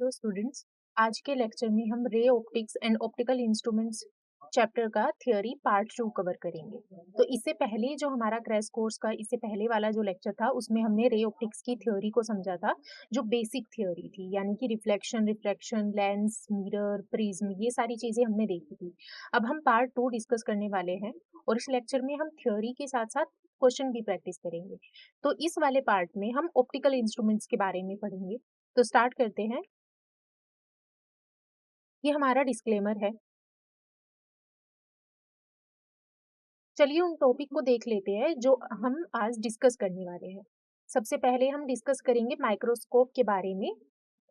Hello students. आज के lecture में हम ray optics and optical instruments chapter का थ्योरी पार्ट 2 कवर करेंगे। तो इससे पहले जो हमारा क्रैश कोर्स का इससे पहले वाला जो लेक्चर था उसमें हमने रे ऑप्टिक्स की थ्योरी को समझा था, जो बेसिक थ्योरी थी, यानी कि reflection, refraction, lens, mirror, prism, ये सारी चीजें हमने देखी थी। अब हम पार्ट 2 डिस्कस करने वाले हैं और इस लेक्चर में हम थ्योरी के साथ साथ क्वेश्चन भी प्रैक्टिस करेंगे। तो इस वाले पार्ट में हम ऑप्टिकल इंस्ट्रूमेंट्स के बारे में पढ़ेंगे। तो स्टार्ट करते हैं। ये हमारा डिस्क्लेमर है। चलिए उन टॉपिक को देख लेते हैं जो हम आज डिस्कस करने वाले हैं। सबसे पहले हम डिस्कस करेंगे माइक्रोस्कोप के बारे में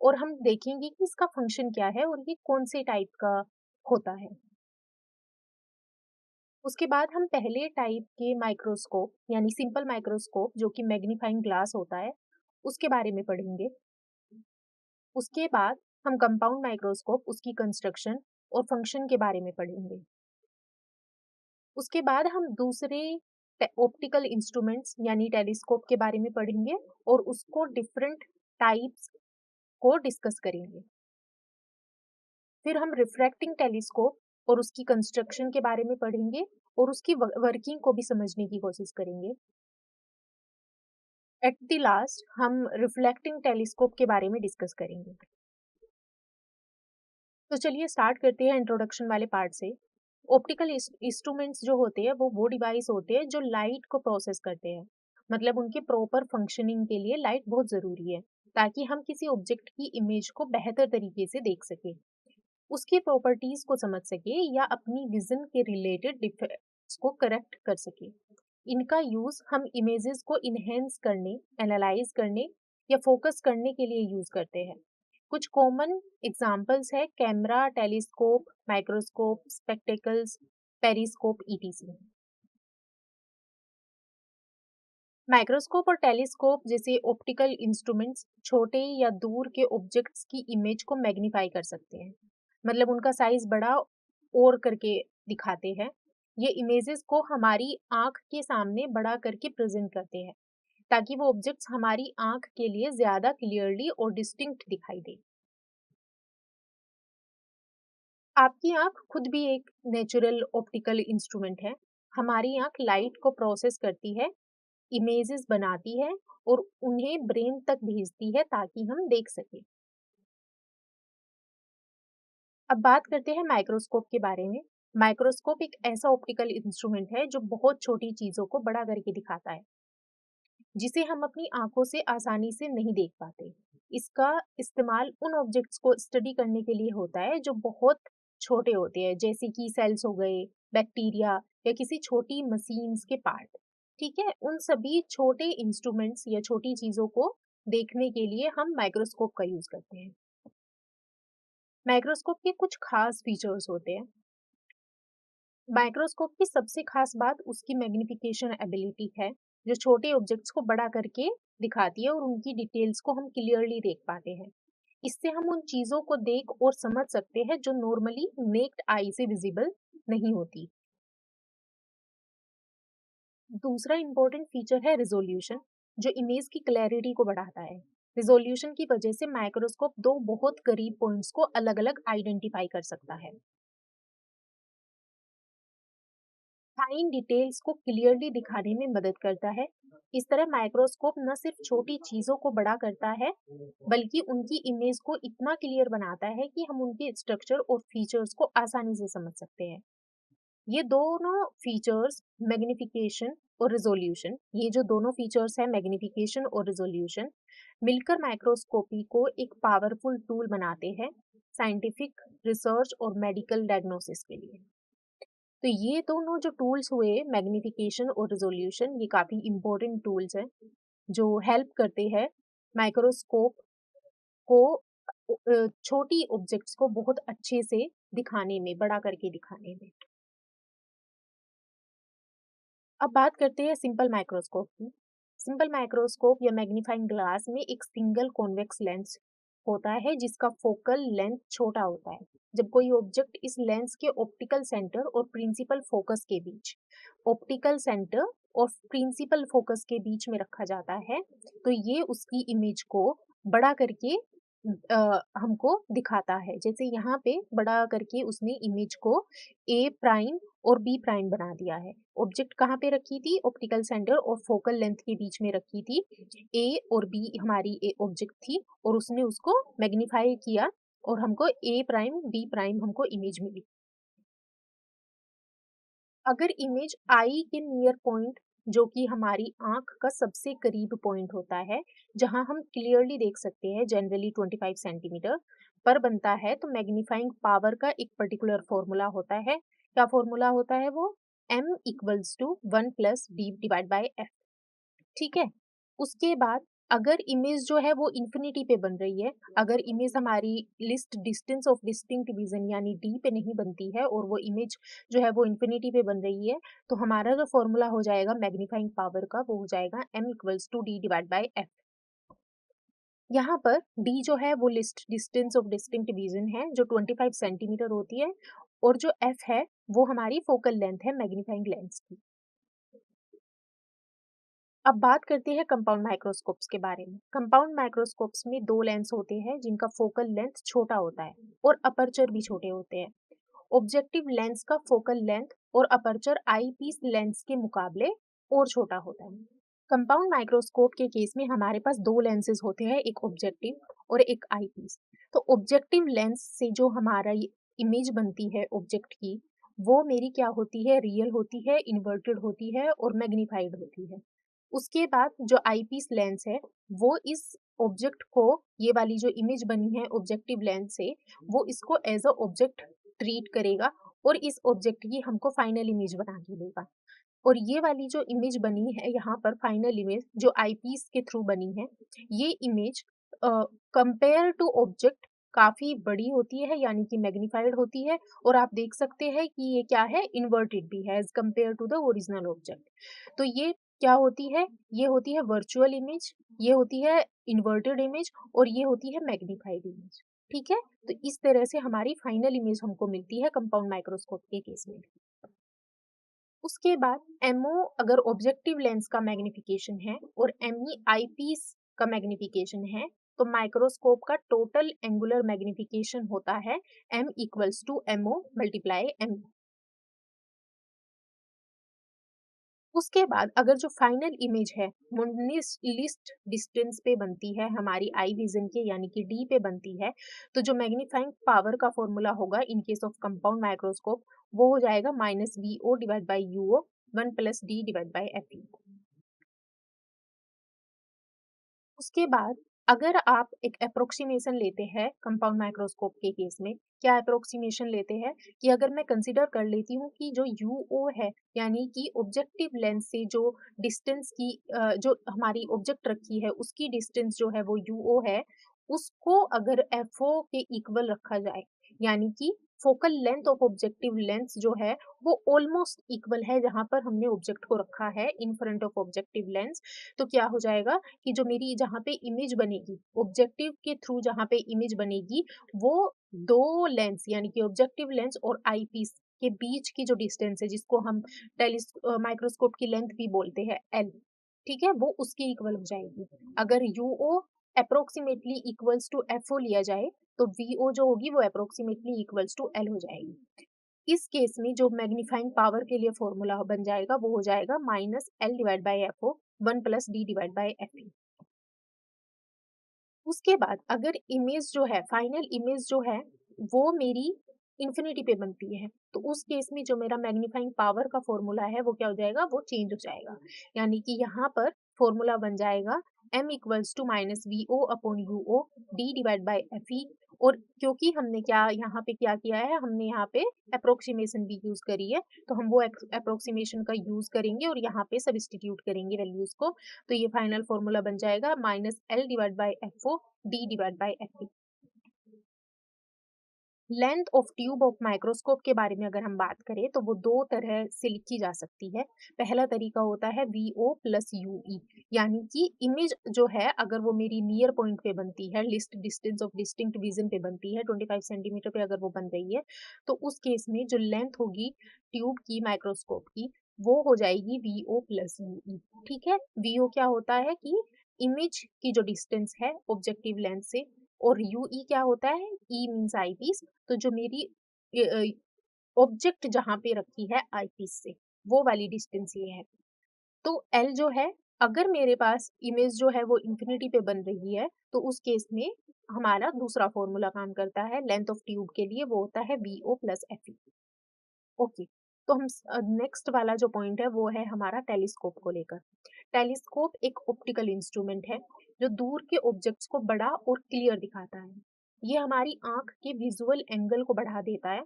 और हम देखेंगे कि इसका फंक्शन क्या है और ये कौन से टाइप का होता है। उसके बाद हम पहले टाइप के माइक्रोस्कोप यानी सिंपल माइक्रोस्कोप जो कि मैग्नीफाइंग ग्लास होता है उसके बारे में पढ़ेंगे। उसके बाद हम कंपाउंड माइक्रोस्कोप, उसकी कंस्ट्रक्शन और फंक्शन के बारे में पढ़ेंगे। उसके बाद हम दूसरे ऑप्टिकल इंस्ट्रूमेंट्स यानी टेलीस्कोप के बारे में पढ़ेंगे और उसको डिफरेंट टाइप्स को डिस्कस करेंगे। फिर हम रिफ्रैक्टिंग टेलीस्कोप और उसकी कंस्ट्रक्शन के बारे में पढ़ेंगे और उसकी वर्किंग को भी समझने की कोशिश करेंगे। एट द लास्ट हम रिफ्लेक्टिंग टेलीस्कोप के बारे में डिस्कस करेंगे। तो चलिए स्टार्ट करते हैं इंट्रोडक्शन वाले पार्ट से। ऑप्टिकल इंस्ट्रूमेंट्स जो होते हैं वो डिवाइस होते हैं जो लाइट को प्रोसेस करते हैं। मतलब उनके प्रॉपर फंक्शनिंग के लिए लाइट बहुत जरूरी है ताकि हम किसी ऑब्जेक्ट की इमेज को बेहतर तरीके से देख सके, उसकी प्रॉपर्टीज को समझ सके या अपनी विजन के रिलेटेड डिफेक्ट्स को करेक्ट कर सके। इनका यूज हम इमेजेस को इनहेंस करने, एनालाइज करने या फोकस करने के लिए यूज करते हैं। कुछ कॉमन एग्जांपल्स है camera, telescope, microscope, spectacles, periscope, etc. Microscope और टेलीस्कोप जैसे ऑप्टिकल इंस्ट्रूमेंट्स छोटे या दूर के ऑब्जेक्ट्स की इमेज को मैग्नीफाई कर सकते हैं। मतलब उनका साइज बड़ा और करके दिखाते हैं। ये इमेजेस को हमारी आंख के सामने बड़ा करके प्रेजेंट करते हैं ताकि वो ऑब्जेक्ट्स हमारी आंख के लिए ज्यादा क्लियरली और डिस्टिंक्ट दिखाई दे। आपकी आंख खुद भी एक नेचुरल ऑप्टिकल इंस्ट्रूमेंट है। हमारी आंख लाइट को प्रोसेस करती है, इमेजेस बनाती है और उन्हें ब्रेन तक भेजती है ताकि हम देख सकें। अब बात करते हैं माइक्रोस्कोप के बारे में। माइक्रोस्कोप एक ऐसा ऑप्टिकल इंस्ट्रूमेंट है जो बहुत छोटी चीजों को बड़ा करके दिखाता है, जिसे हम अपनी आंखों से आसानी से नहीं देख पाते। इसका इस्तेमाल उन ऑब्जेक्ट्स को स्टडी करने के लिए होता है जो बहुत छोटे होते हैं, जैसे कि सेल्स हो गए, बैक्टीरिया या किसी छोटी मशीन्स के पार्ट। ठीक है, उन सभी छोटे इंस्ट्रूमेंट्स या छोटी चीजों को देखने के लिए हम माइक्रोस्कोप का यूज करते हैं। माइक्रोस्कोप के कुछ खास फीचर्स होते हैं। माइक्रोस्कोप की सबसे खास बात उसकी मैग्निफिकेशन एबिलिटी है, जो छोटे ऑब्जेक्ट्स को बड़ा करके दिखाती है और उनकी डिटेल्स को हम क्लियरली देख पाते हैं। इससे हम उन चीजों को देख और समझ सकते हैं जो नॉर्मली नेक्ड आई से विजिबल नहीं होती। दूसरा इंपॉर्टेंट फीचर है रिजोल्यूशन, जो इमेज की क्लैरिटी को बढ़ाता है। रिजोल्यूशन की वजह से माइक्रोस्कोप दो बहुत करीब पॉइंट्स को अलग अलग आइडेंटिफाई कर सकता है। फाइन डिटेल्स को क्लियरली दिखाने में मदद करता है। इस तरह माइक्रोस्कोप न सिर्फ छोटी चीजों को बड़ा करता है, बल्कि उनकी इमेज को इतना क्लियर बनाता है कि हम उनके स्ट्रक्चर और फीचर्स को आसानी से समझ सकते हैं। ये दोनों फीचर्स, मैग्निफिकेशन और रिजोल्यूशन, ये जो दोनों फीचर्स है मैग्निफिकेशन और रिजोल्यूशन, मिलकर माइक्रोस्कोपी को एक पावरफुल टूल बनाते हैं साइंटिफिक रिसर्च और मेडिकल डायग्नोसिस के लिए। तो ये दोनों जो टूल्स हुए, मैग्निफिकेशन और रिजोल्यूशन, ये काफी इंपॉर्टेंट टूल्स हैं जो हेल्प करते हैं माइक्रोस्कोप को छोटी ऑब्जेक्ट्स को बहुत अच्छे से दिखाने में, बड़ा करके दिखाने में। अब बात करते हैं सिंपल माइक्रोस्कोप की। सिंपल माइक्रोस्कोप या मैग्नीफाइंग ग्लास में एक सिंगल कॉन्वेक्स लेंस होता है जिसका फोकल लेंथ छोटा होता है। जब कोई ऑब्जेक्ट इस लेंस के ऑप्टिकल सेंटर और प्रिंसिपल फोकस के बीच, ऑप्टिकल सेंटर और प्रिंसिपल फोकस के बीच में रखा जाता है, तो ये उसकी इमेज को बड़ा करके हमको दिखाता है। जैसे यहाँ पे बड़ा करके उसने इमेज को ए प्राइम और बी प्राइम बना दिया है। ऑब्जेक्ट कहाँ पे रखी थी? ऑप्टिकल सेंटर और फोकल लेंथ के बीच में रखी थी। ए और बी हमारी ए ऑब्जेक्ट थी और उसने उसको मैग्नीफाई किया और हमको ए प्राइम बी प्राइम हमको इमेज मिली। अगर इमेज आई के नियर पॉइंट, जो कि हमारी आंख का सबसे करीब पॉइंट होता है, जहां हम क्लियरली देख सकते हैं, जनरली 25 सेंटीमीटर पर बनता है, तो मैग्नीफाइंग पावर का एक पर्टिकुलर फॉर्मूला होता है। क्या फॉर्मूला होता है वो? m equals to 1 + d divide by f। ठीक है। उसके बाद अगर इमेज जो है वो इंफिनिटी पे बन रही है, अगर इमेज हमारी list distance of distinct vision यानी डी पे नहीं बनती है और वो इमेज जो है वो इंफिनिटी पे बन रही है, तो हमारा जो फॉर्मूला हो जाएगा मैग्नीफाइंग पावर का, वो हो जाएगा m equals to D divide by f। यहाँ पर d जो है वो least distance of distinct vision है, जो 25 सेंटीमीटर होती है, और जो f है वो हमारी फोकल लेंथ है मैग्नीफाइंग लेंस की। अब बात करते हैं कंपाउंड माइक्रोस्कोप्स के बारे में। कंपाउंड माइक्रोस्कोप्स में दो लेंस होते हैं जिनका फोकल लेंथ छोटा होता है और अपर्चर भी छोटे होते हैं। ऑब्जेक्टिव लेंस का फोकल लेंथ और अपर्चर आईपीस लेंस के मुकाबले और छोटा होता है। कंपाउंड माइक्रोस्कोप के केस में हमारे पास दो लेंसेज होते हैं, एक ऑब्जेक्टिव और एक आईपीस। तो ऑब्जेक्टिव लेंस से जो हमारा इमेज बनती है ऑब्जेक्ट की, वो मेरी क्या होती है? रियल होती है, इन्वर्टेड होती है और मैग्नीफाइड होती है। उसके बाद जो आईपीस लेंस है, वो इस ऑब्जेक्ट को, ये वाली जो इमेज बनी है ऑब्जेक्टिव लेंस से, वो इसको एज अ ऑब्जेक्ट ट्रीट करेगा और इस ऑब्जेक्ट की हमको फाइनल इमेज बना के देगा। और ये वाली जो इमेज बनी है यहाँ पर, फाइनल इमेज जो आईपीस के थ्रू बनी है, ये इमेज कंपेयर टू ऑब्जेक्ट काफी बड़ी होती है, यानी कि मैग्नीफाइड होती है, और आप देख सकते हैं कि ये क्या है? इन्वर्टेड भी है as compare to the original object. तो ये क्या होती है? ये होती है वर्चुअल इमेज, ये होती है इन्वर्टेड इमेज और ये होती है मैग्नीफाइड इमेज। ठीक है। तो इस तरह से हमारी फाइनल इमेज हमको मिलती है कंपाउंड माइक्रोस्कोप के केस में। उसके बाद एमओ अगर ऑब्जेक्टिव लेंस का मैग्निफिकेशन है और एमई आईपीस का मैग्निफिकेशन है, तो माइक्रोस्कोप का टोटल एंगुलर मैग्निफिकेशन होता है m equals to MO multiply M. उसके बाद अगर जो फाइनल इमेज है वो लिस्ट डिस्टेंस पे बनती है, हमारी आई विजन के यानी कि डी पे बनती है, तो जो मैग्नीफाइंग पावर का फॉर्मूला होगा in case of compound microscope, वो हो जाएगा -VO divide by यूओ 1 + D divide by F. उसके बाद अगर आप एक अप्रोक्सीमेशन लेते हैं कंपाउंड माइक्रोस्कोप के केस में, क्या अप्रोक्सीमेशन लेते हैं कि अगर मैं कंसीडर कर लेती हूँ कि जो यूओ है, यानी कि ऑब्जेक्टिव लेंस से जो डिस्टेंस की जो हमारी ऑब्जेक्ट रखी है उसकी डिस्टेंस जो है वो यूओ है, उसको अगर एफओ के इक्वल रखा जाए, यानी कि focal length of objective lens जो है वो ऑलमोस्ट इक्वल है जहां पर हमने ऑब्जेक्ट को रखा है in front of objective lens, तो क्या हो जाएगा कि जो मेरी जहाँ पे इमेज बनेगी ऑब्जेक्टिव के थ्रू, जहाँ पे इमेज बनेगी, वो दो लेंस यानी कि ऑब्जेक्टिव लेंस और आईपीस के बीच की जो डिस्टेंस है, जिसको हम माइक्रोस्कोप की लेंथ भी बोलते हैं एल, ठीक है, वो उसके इक्वल हो जाएगी। अगर UO approximately equals to FO लिया जाए, तो वीओ जो होगी वो अप्रोक्सीमेटली इक्वल्स टू एल हो जाएगी। इस केस में जो मैग्नीफाइंग पावर के लिए फॉर्मूला बन जाएगा वो हो जाएगा -L divide by FO 1 + D divide by F. उसके बाद अगर इमेज जो है, फाइनल इमेज जो है, वो मेरी इंफिनिटी पे बनती है, तो उस केस में जो मेरा मैग्नीफाइंग पावर का फॉर्मूला है वो क्या हो जाएगा? वो चेंज हो जाएगा। यानी कि यहाँ पर फॉर्मूला बन जाएगा m equals to -VO upon UO D divide by F. और क्योंकि हमने क्या यहाँ पे क्या किया है, हमने यहाँ पे अप्रोक्सीमेशन भी यूज करी है, तो हम वो अप्रोक्सीमेशन का यूज करेंगे और यहाँ पे सब्स्टिट्यूट करेंगे वैल्यूज को। तो ये फाइनल फॉर्मूला बन जाएगा -L divide by FO D divide by F. Length of tube of microscope के बारे में अगर हम बात करें, तो वो दो तरह से लिखी जा सकती है। पहला तरीका होता है VO + UE, यानी कि इमेज जो है अगर वो मेरी नियर पॉइंट पे बनती है, list distance of distinct vision पे बनती है, 25 सेंटीमीटर पे अगर वो बन रही है, तो उस केस में जो लेंथ होगी ट्यूब की, माइक्रोस्कोप की, वो हो जाएगी VO + UE। ठीक है। VO क्या होता है कि इमेज की जो डिस्टेंस है ऑब्जेक्टिव लेंस से और यूई क्या होता है, ई मीन्स आई पीस, तो जो मेरी ऑब्जेक्ट जहाँ पे रखी है आई पीस से वो वाली डिस्टेंस ये है। तो एल जो है, अगर मेरे पास इमेज जो है वो इंफिनिटी पे बन रही है तो उस केस में हमारा दूसरा फॉर्मूला काम करता है लेंथ ऑफ ट्यूब के लिए, वो होता है V O plus F E. Okay, तो हम नेक्स्ट वाला जो पॉइंट है वो है हमारा टेलीस्कोप को लेकर। टेलीस्कोप एक ऑप्टिकल इंस्ट्रूमेंट है जो दूर के ऑब्जेक्ट्स को बड़ा और क्लियर दिखाता है। ये हमारी आंख के विजुअल एंगल को बढ़ा देता है,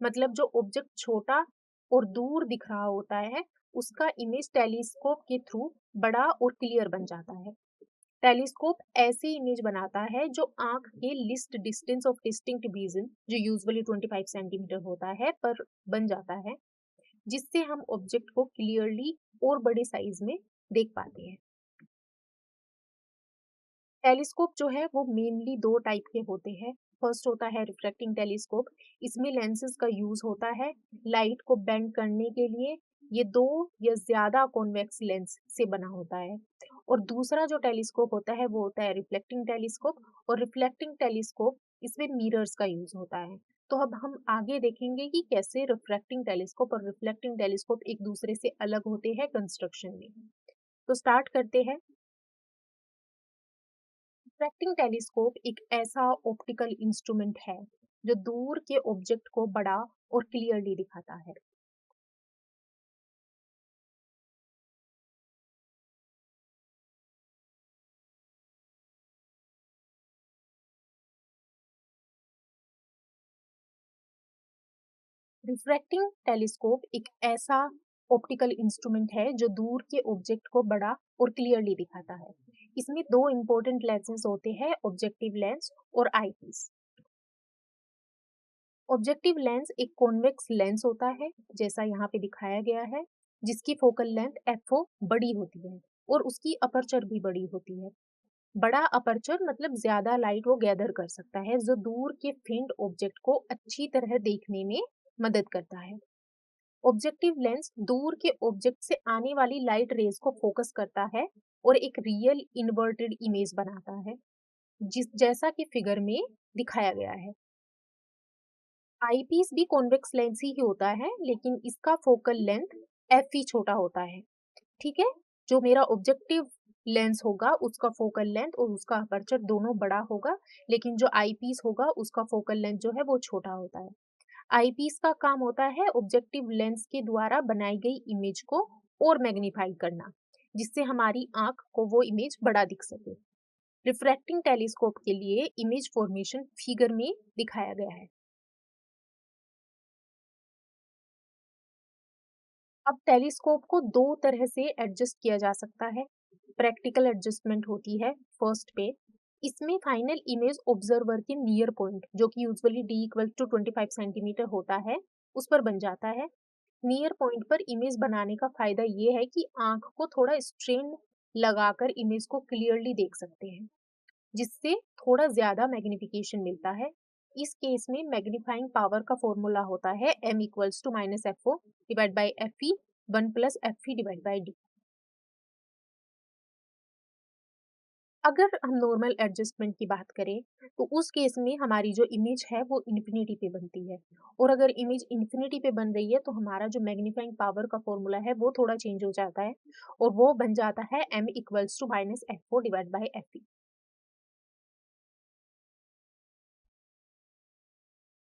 मतलब जो ऑब्जेक्ट छोटा और दूर दिख रहा होता है उसका इमेज टेलीस्कोप के थ्रू बड़ा और क्लियर बन जाता है। टेलीस्कोप ऐसी इमेज बनाता है जो आंख के list distance of distinct vision, जो यूजुअली 25 सेंटीमीटर होता है, पर बन जाता है, जिससे हम ऑब्जेक्ट को क्लियरली और बड़े साइज में देख पाते हैं। टेलीस्कोप जो है वो मेनली दो टाइप के होते हैं। फर्स्ट होता है रिफ्रैक्टिंग टेलीस्कोप। इसमें लेंसेज का यूज होता है लाइट को बेंड करने के लिए। ये दो या ज्यादा कॉन्वेक्स लेंस से बना होता है। और दूसरा जो टेलीस्कोप होता है वो होता है रिफ्लेक्टिंग टेलीस्कोप। और रिफ्लेक्टिंग टेलीस्कोप, इसमें मिरर्स का यूज होता है। तो अब हम आगे देखेंगे कि कैसे रिफ्रैक्टिंग टेलीस्कोप और रिफ्लेक्टिंग टेलीस्कोप एक दूसरे से अलग होते हैं कंस्ट्रक्शन में। तो स्टार्ट करते हैं। रिफ्रैक्टिंग टेलीस्कोप एक ऐसा ऑप्टिकल इंस्ट्रूमेंट है जो दूर के ऑब्जेक्ट को बड़ा और क्लियरली दिखाता है। रिफ्रैक्टिंग टेलीस्कोप एक ऐसा ऑप्टिकल इंस्ट्रूमेंट है जो दूर के ऑब्जेक्ट को बड़ा और क्लियरली दिखाता है। इसमें दो इंपॉर्टेंट लेंसेज होते हैं, ऑब्जेक्टिव लेंस और आईपीस। ऑब्जेक्टिव लेंस एक कॉन्वेक्स लेंस होता है, जैसा यहाँ पे दिखाया गया है, जिसकी फोकल लेंथ एफओ बड़ी होती है और उसकी अपर्चर भी बड़ी होती है। बड़ा अपर्चर मतलब ज्यादा लाइट वो गैदर कर सकता है, जो दूर के फेंट ऑब्जेक्ट को अच्छी तरह देखने में मदद करता है। ऑब्जेक्टिव लेंस दूर के ऑब्जेक्ट से आने वाली लाइट रेज को फोकस करता है और एक रियल इन्वर्टेड इमेज बनाता है, जिस जैसा कि फिगर में दिखाया गया है। आईपीस भी कॉन्वेक्स लेंस ही होता है, लेकिन इसका फोकल लेंथ एफ ही छोटा होता है। ठीक है, जो मेरा ऑब्जेक्टिव लेंस होगा उसका फोकल लेंथ और उसका अपर्चर दोनों बड़ा होगा, लेकिन जो आईपीस होगा उसका फोकल लेंथ जो है वो छोटा होता है। आईपीस का काम होता है ऑब्जेक्टिव लेंस के द्वारा बनाई गई इमेज को और मैग्नीफाई करना, जिससे हमारी आंख को वो इमेज बड़ा दिख सके। रिफ्रैक्टिंग टेलीस्कोप के लिए इमेज फॉर्मेशन फिगर में दिखाया गया है। अब टेलीस्कोप को दो तरह से एडजस्ट किया जा सकता है। प्रैक्टिकल एडजस्टमेंट होती है फर्स्ट पे। इसमें फाइनल इमेज ऑब्जर्वर के नियर पॉइंट, जो कि usually d equal to 25 centimetre होता है, उस पर बन जाता है। नियर पॉइंट पर इमेज बनाने का फायदा ये है कि आंख को थोड़ा स्ट्रेन लगाकर इमेज को क्लियरली देख सकते हैं, जिससे थोड़ा ज्यादा मैग्निफिकेशन मिलता है। इस केस में मैग्नीफाइंग पावर का फॉर्मूला होता है m equals to minus F O divide by F E 1 plus F E divide by D. अगर हम नॉर्मल एडजस्टमेंट की बात करें तो उस केस में हमारी जो इमेज है वो इन्फिनिटी पे बनती है, और अगर इमेज इन्फिनिटी पे बन रही है तो हमारा जो मैग्नीफाइंग पावर का फॉर्मूला है वो थोड़ा चेंज हो जाता है, और वो बन जाता है m equals to minus F O divide by F E.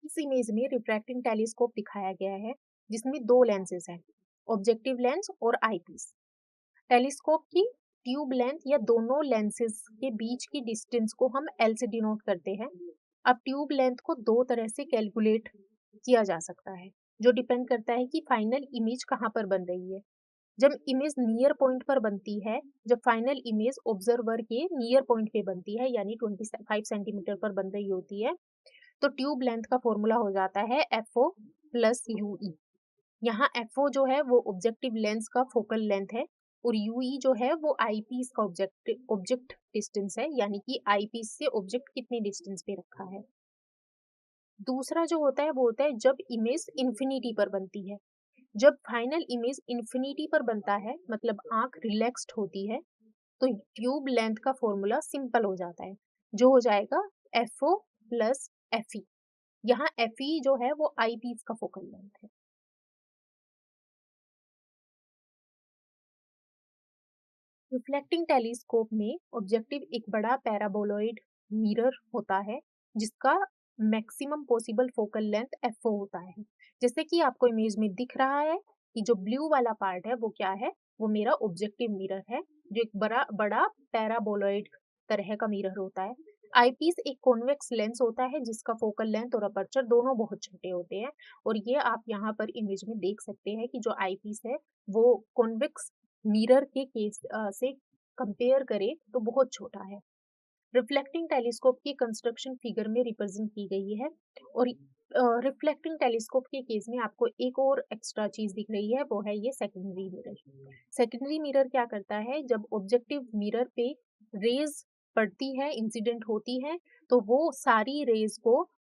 इस इमेज में रिफ्रैक्टिंग टेलीस्कोप दिखाया गया है, जिसमें दो लेंसेज हैं, ऑब्जेक्टिव लेंस और आईपीस। टेलीस्कोप की ट्यूब लेंथ या दोनों लेंसेज के बीच की डिस्टेंस को हम एल से डिनोट करते हैं। अब ट्यूब लेंथ को दो तरह से कैलकुलेट किया जा सकता है, जो डिपेंड करता है कि फाइनल इमेज कहाँ पर बन रही है। जब इमेज नियर पॉइंट पर बनती है, जब फाइनल इमेज ऑब्जर्वर के नियर पॉइंट पे बनती है, यानी 25 सेंटीमीटर पर बन रही होती है, तो ट्यूब लेंथ का फॉर्मूला हो जाता है F O plus U E. यहाँ एफ ओ जो है वो ऑब्जेक्टिव लेंस का फोकल लेंथ है, और यूई जो है वो आईपीस का ऑब्जेक्ट डिस्टेंस है, यानी कि आईपीस से ऑब्जेक्ट कितने डिस्टेंस पे रखा है। दूसरा जो होता है वो होता है जब इमेज इन्फिनिटी पर बनती है। जब फाइनल इमेज इन्फिनिटी पर बनता है, मतलब आंख रिलैक्स्ड होती है, तो ट्यूब लेंथ का फॉर्मूला सिंपल हो जाता है, जो हो जाएगा FO प्लस FE। यहाँ FE जो है वो आईपीस का फोकल लेंथ है। रिफ्लेक्टिंग टेलीस्कोप में ऑब्जेक्टिव एक बड़ा पैराबोलॉइड मिरर होता है जिसका maximum possible focal length FO होता है। जैसे कि आपको इमेज में दिख रहा है कि जो ब्लू वाला पार्ट है वो क्या है, वो मेरा ऑब्जेक्टिव मिरर है जो एक बड़ा बड़ा पैराबोलॉइड तरह का मिरर होता है। आईपीस एक कॉन्वेक्स लेंस होता है जिसका फोकल लेंथ और अपर्चर दोनों बहुत छोटे होते हैं, और ये आप यहाँ पर इमेज में देख सकते हैं कि जो आईपीस है वो कॉन्वेक्स मिरर के केस से कंपेयर करें तो बहुत छोटा है। रिफ्लेक्टिंग टेलीस्कोप की कंस्ट्रक्शन फिगर में रिप्रेजेंट की गई है, और रिफ्लेक्टिंग टेलीस्कोप के केस में आपको एक और एक्स्ट्रा चीज दिख रही है, वो है ये सेकेंडरी मिरर। सेकेंडरी मिरर क्या करता है, जब ऑब्जेक्टिव मिरर पे रेज पड़ती है, इंसिडेंट होती है, तो वो सारी रेज को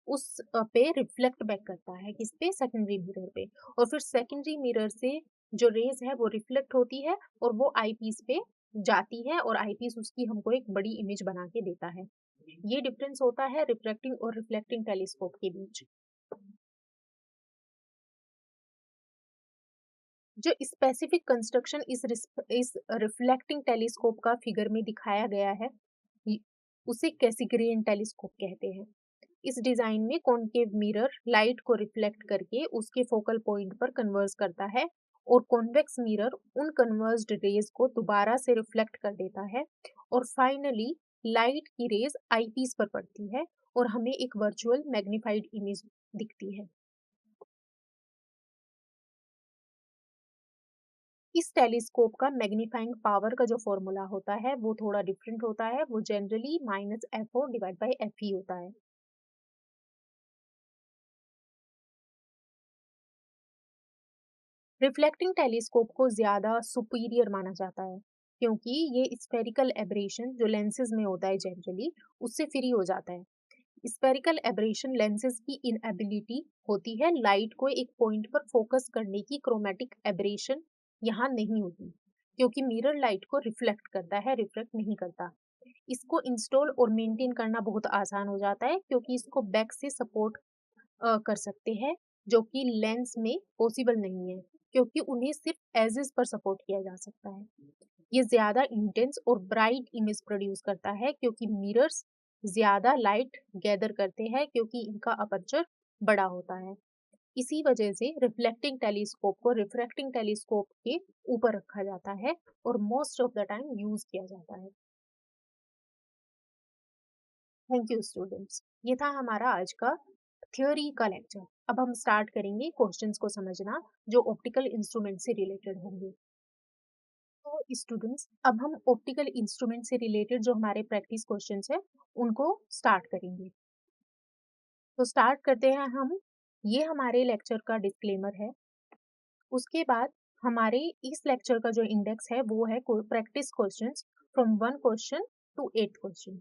उस पे रिफ्लेक्ट बैक करता है, किस पे, सेकेंडरी मिरर पे। और फिर सेकेंडरी मिरर से जो रेज है वो रिफ्लेक्ट होती है और वो आईपीस पे जाती है, और आईपीस उसकी हमको एक बड़ी इमेज बना के देता है। ये डिफरेंस होता है रिफ्रैक्टिंग और रिफ्लेक्टिंग टेलीस्कोप के बीच। जो स्पेसिफिक कंस्ट्रक्शन इस रिफ्लेक्टिंग टेलीस्कोप का फिगर में दिखाया गया है, य- उसे कैसिग्रेन टेलीस्कोप कहते हैं। इस डिजाइन में कॉनकेव मिरर लाइट को रिफ्लेक्ट करके उसके फोकल पॉइंट पर कन्वर्ज करता है, और कॉन्वेक्स मिरर उन कन्वर्ज्ड रेज को दोबारा से रिफ्लेक्ट कर देता है, और फाइनली लाइट की रेज आईपीस पर पड़ती है और हमें एक वर्चुअल मैग्नीफाइड इमेज दिखती है। इस टेलीस्कोप का मैग्नीफाइंग पावर का जो फॉर्मूला होता है वो थोड़ा डिफरेंट होता है, वो generally -FO divide by FE होता है। रिफ्लेक्टिंग टेलीस्कोप को ज्यादा सुपीरियर माना जाता है क्योंकि ये स्फेरिकल एब्रेशन जो लेंसेज में होता है जनरली, उससे फ्री हो जाता है। स्फेरिकल एब्रेशन लेंसेज की इनएबिलिटी होती है लाइट को एक पॉइंट पर फोकस करने की। क्रोमेटिक एब्रेशन यहाँ नहीं होती क्योंकि मिरर लाइट को रिफ्लेक्ट करता है, रिफ्लेक्ट नहीं करता। इसको इंस्टॉल और मेंटेन करना बहुत आसान हो जाता है क्योंकि इसको बैक से सपोर्ट कर सकते हैं, जो कि लेंस में पॉसिबल नहीं है क्योंकि उन्हें सिर्फ एजेस पर सपोर्ट किया जा सकता है। ये ज्यादा इंटेंस और ब्राइट इमेज प्रोड्यूस करता है क्योंकि मिरर्स ज्यादा लाइट गैदर करते हैं क्योंकि इनका अपर्चर बड़ा होता है। इसी वजह से रिफ्लेक्टिंग टेलीस्कोप को रिफ्रैक्टिंग टेलीस्कोप के ऊपर रखा जाता है और most of the time use किया जाता है। थैंक यू स्टूडेंट्स, ये था हमारा आज का थ्योरी का लेक्चर। अब हम स्टार्ट करेंगे क्वेश्चंस को समझना जो ऑप्टिकल इंस्ट्रूमेंट से रिलेटेड होंगे। तो स्टूडेंट्स, अब हम ऑप्टिकल इंस्ट्रूमेंट से रिलेटेड जो हमारे प्रैक्टिस क्वेश्चंस है उनको स्टार्ट करेंगे। तो स्टार्ट करते हैं हम। ये हमारे लेक्चर का डिस्क्लेमर है। उसके बाद हमारे इस लेक्चर का जो इंडेक्स है वो है practice questions from 1 question to 8 question.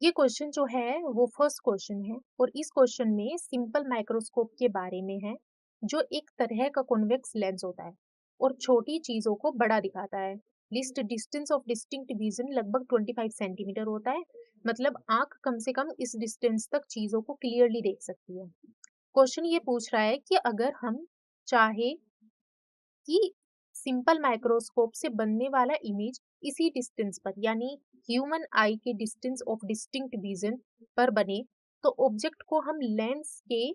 ये क्वेश्चन जो है वो फर्स्ट क्वेश्चन है, और इस क्वेश्चन में सिंपल माइक्रोस्कोप के बारे में है, जो एक तरह का कॉन्वेक्स लेंस होता है और छोटी चीजों को बड़ा दिखाता है। List distance of distinct vision लगभग 25 सेंटीमीटर होता है, मतलब आंख कम से कम इस डिस्टेंस तक चीजों को क्लियरली देख सकती है। क्वेश्चन ये पूछ रहा है कि अगर हम चाहे कि सिंपल माइक्रोस्कोप से बनने वाला इमेज इसी डिस्टेंस पर, यानी ह्यूमन आई के डिस्टेंस ऑफ डिस्टिंक्ट विजन पर बने, तो ऑब्जेक्ट को हम लेंस के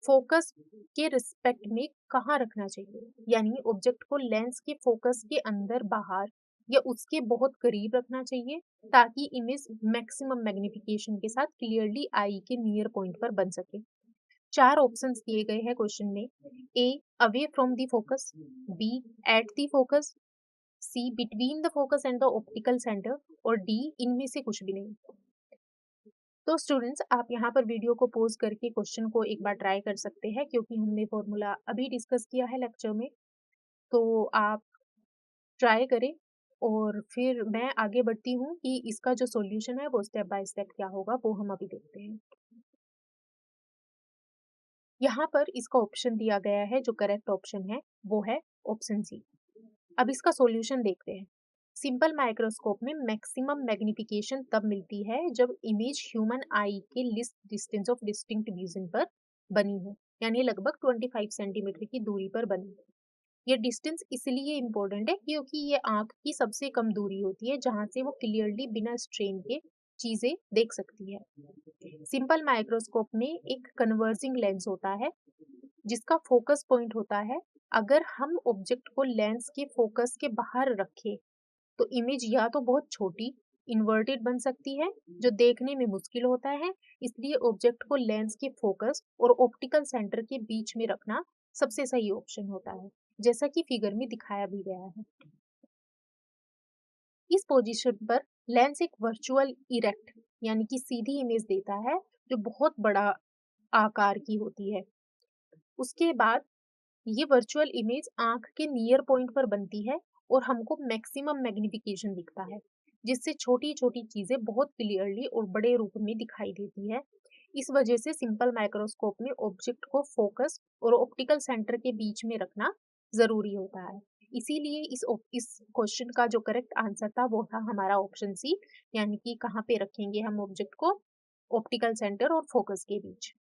फोकस के रिस्पेक्ट में कहाँ रखना चाहिए, यानी ऑब्जेक्ट को लेंस के फोकस के अंदर, बाहर या उसके बहुत करीब रखना चाहिए ताकि इमेज मैक्सिमम मैग्निफिकेशन के साथ क्लियरली आई के नियर पॉइंट पर बन सके। 4 ऑप्शंस दिए गए हैं क्वेश्चन में। A, away from the focus, B, at the focus, C, between the focus and the optical centre, और डी, इनमें से कुछ भी नहीं। तो स्टूडेंट्स, आप यहाँ पर वीडियो को पॉज करके क्वेश्चन को एक बार ट्राई कर सकते हैं क्योंकि हमने फॉर्मूला अभी डिस्कस किया है लेक्चर में। तो आप ट्राई करें और फिर मैं आगे बढ़ती हूँ कि इसका जो सॉल्यूशन है वो स्टेप बाय स्टेप क्या होगा वो हम अभी देखते हैं। यहाँ पर इसका ऑप्शन दिया गया है, जो करेक्ट ऑप्शन है वो है ऑप्शन सी। अब इसका सॉल्यूशन देखते हैं। सिंपल माइक्रोस्कोप में मैक्सिमम मैग्निफिकेशन तब मिलती है जब इमेज ह्यूमन आई के list distance of distinct vision पर बनी हो, यानी लगभग 25 सेंटीमीटर की दूरी पर बनी हो। ये डिस्टेंस इसलिए इम्पोर्टेंट है क्योंकि ये आंख की सबसे कम दूरी होती है जहां से वो क्लियरली बिना स्ट्रेन के चीजें देख सकती है। सिंपल माइक्रोस्कोप में एक कन्वर्जिंग लेंस होता है जिसका फोकस पॉइंट होता है। अगर हम ऑब्जेक्ट को लेंस के फोकस के बाहर रखें तो इमेज या तो बहुत छोटी इन्वर्टेड बन सकती है जो देखने में मुश्किल होता है। इसलिए ऑब्जेक्ट को लेंस के फोकस और ऑप्टिकल सेंटर के बीच में रखना सबसे सही ऑप्शन होता है, जैसा कि फिगर में दिखाया भी गया है। इस पोजीशन पर लेंस एक वर्चुअल इरेक्ट यानी कि सीधी इमेज देता है जो बहुत बड़ा आकार की होती है। उसके बाद ये वर्चुअल इमेज आंख के नियर पॉइंट पर बनती है और हमको मैक्सिमम मैग्निफिकेशन दिखता है, जिससे छोटी छोटी चीजें बहुत क्लियरली और बड़े रूप में दिखाई देती है। इस वजह से सिंपल माइक्रोस्कोप में ऑब्जेक्ट को फोकस और ऑप्टिकल सेंटर के बीच में रखना जरूरी होता है। इसीलिए इस क्वेश्चन का जो करेक्ट आंसर था वो था हमारा ऑप्शन सी, यानी कि कहाँ पे रखेंगे हम ऑब्जेक्ट को, ऑप्टिकल सेंटर और फोकस के बीच।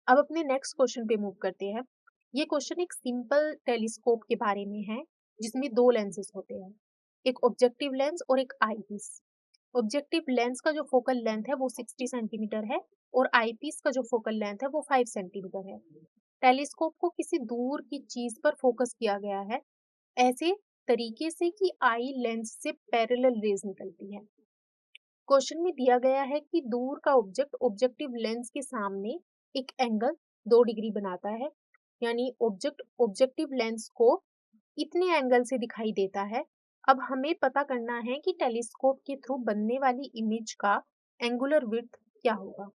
अब अपने नेक्स्ट क्वेश्चन पे मूव करते हैं। ये क्वेश्चन एक सिंपल टेलीस्कोप के बारे में है जिसमें दो लेंसेज होते हैं, एक ऑब्जेक्टिव लेंस और एक आई पीस। ऑब्जेक्टिव लेंस का जो फोकल लेंथ है वो 60 सेंटीमीटर है और आई पीस का जो फोकल लेंथ है वो 5 सेंटीमीटर है। टेलीस्कोप को किसी दूर की चीज पर फोकस किया गया है ऐसे तरीके से कि आई लेंस से पैरेलल रेज निकलती है। क्वेश्चन में दिया गया है कि दूर का ऑब्जेक्ट ऑब्जेक्टिव लेंस के सामने एक एंगल 2 डिग्री बनाता है, यानी ऑब्जेक्ट ऑब्जेक्टिव लेंस को इतने एंगल से दिखाई देता है। अब हमें पता करना है कि टेलीस्कोप के थ्रू बनने वाली इमेज का एंगुलर विड्थ क्या होगा,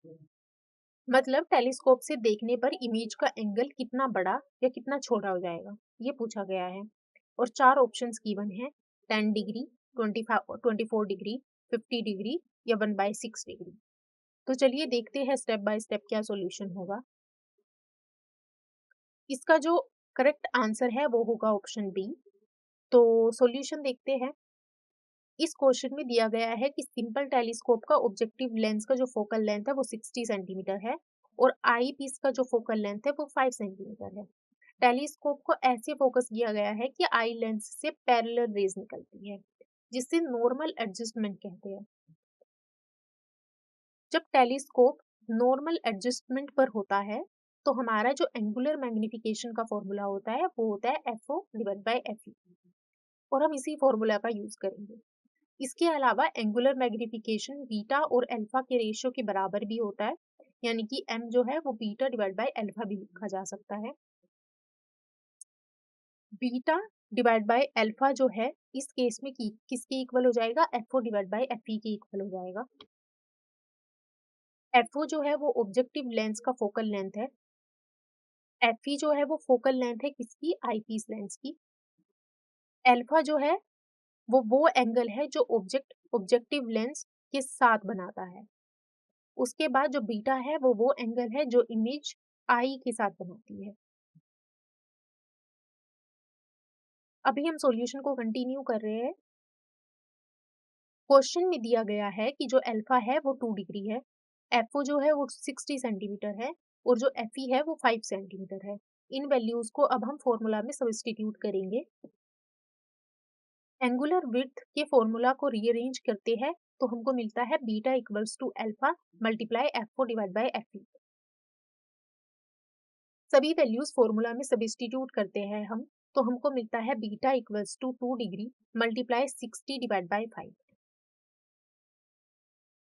मतलब टेलीस्कोप से देखने पर इमेज का एंगल कितना बड़ा या कितना छोटा हो जाएगा, ये पूछा गया है। और चार ऑप्शंस गिवन है, 10 डिग्री, 24 डिग्री, 50 डिग्री या 1/6 डिग्री। तो चलिए देखते हैं स्टेप बाय स्टेप क्या सॉल्यूशन होगा। इसका जो करेक्ट आंसर है वो होगा ऑप्शन बी। तो सॉल्यूशन देखते हैं। इस क्वेश्चन में दिया गया है कि सिंपल टेलीस्कोप का ऑब्जेक्टिव लेंस का जो फोकल लेंथ है वो 60 सेंटीमीटर है और आई पीस का जो फोकल लेंथ है वो 5 सेंटीमीटर है। टेलीस्कोप को ऐसे फोकस किया गया है कि आई लेंस से पैरेलल रेज निकलती है, जिससे नॉर्मल एडजस्टमेंट कहते हैं। जब टेलीस्कोप नॉर्मल एडजस्टमेंट पर होता है तो हमारा जो एंगुलर मैग्निफिकेशन का फॉर्मूला होता है वो होता है FO डिवाइड बाय FE, और हम इसी फॉर्मूला का यूज करेंगे। इसके अलावा एंगुलर मैग्निफिकेशन बीटा और अल्फा के रेशियो के बराबर भी होता है, यानी कि m जो है वो बीटा डिवाइड बाय अल्फा भी लिखा जा सकता है। बीटा डिवाइड बाय अल्फा जो है इस केस में किसके इक्वल हो जाएगा, FO डिवाइड बाय FE के इक्वल हो जाएगा। FO जो है वो ऑब्जेक्टिव लेंस का फोकल लेंथ है, FE जो है वो फोकल लेंथ है किसकी, आईपीस लेंस की। अल्फा जो है वो एंगल है जो ऑब्जेक्टिव लेंस के साथ बनाता है। उसके बाद जो बीटा है वो एंगल है जो इमेज आई के साथ बनाती है। अभी हम सॉल्यूशन को कंटिन्यू कर रहे हैं। क्वेश्चन में दिया गया है कि जो अल्फा है वो 2 डिग्री है, एफओ जो है वो 60 सेंटीमीटर है और जो एफई है वो 5 सेंटीमीटर है। इन वैल्यूज को अब हम फॉर्मूला में सब्स्टिट्यूट करेंगे। एंगुलर विड्थ के फॉर्मूला को रीअरेंज करते हैं तो हमको मिलता है beta equals to alpha multiply FO divide by FE. सभी वैल्यूज फॉर्मूला में सब्स्टिट्यूट करते हैं हम, तो हमको मिलता है beta equals to 2 degree multiply 60 divide by 5।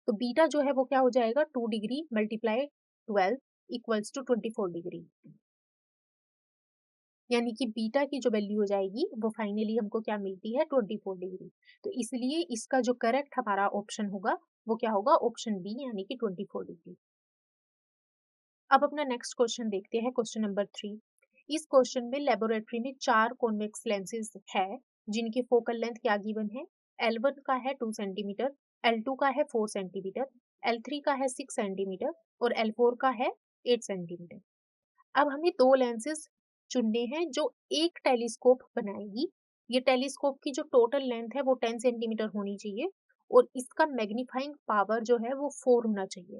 तो बीटा जो है वो क्या हो जाएगा, 2 degree multiply 12 equals to 24 degree, यानी कि बीटा की जो वैल्यू हो जाएगी वो फाइनली हमको क्या मिलती है, 24 डिग्री। तो इसलिए इसका जो करेक्ट हमारा ऑप्शन होगा वो क्या होगा, ऑप्शन बी यानी कि 24 डिग्री। अब अपना नेक्स्ट क्वेश्चन देखते हैं, क्वेश्चन नंबर 3। इस क्वेश्चन में लेबोरेटरी में 4 कॉन्वेक्स लेंसेज है जिनके फोकल लेंथ क्या गिवन है, L1 का है 2 सेंटीमीटर, L2 का है 4 सेंटीमीटर, L3 का है 6 सेंटीमीटर और L4 का है 8 सेंटीमीटर। अब हमें दो लेंसेज चुनने हैं जो एक टेलीस्कोप बनाएगी ये टेलीस्कोप की जो टोटल लेंथ है वो 10 सेंटीमीटर होनी चाहिए और इसका मैग्नीफाइंग पावर जो है वो 4 होना चाहिए।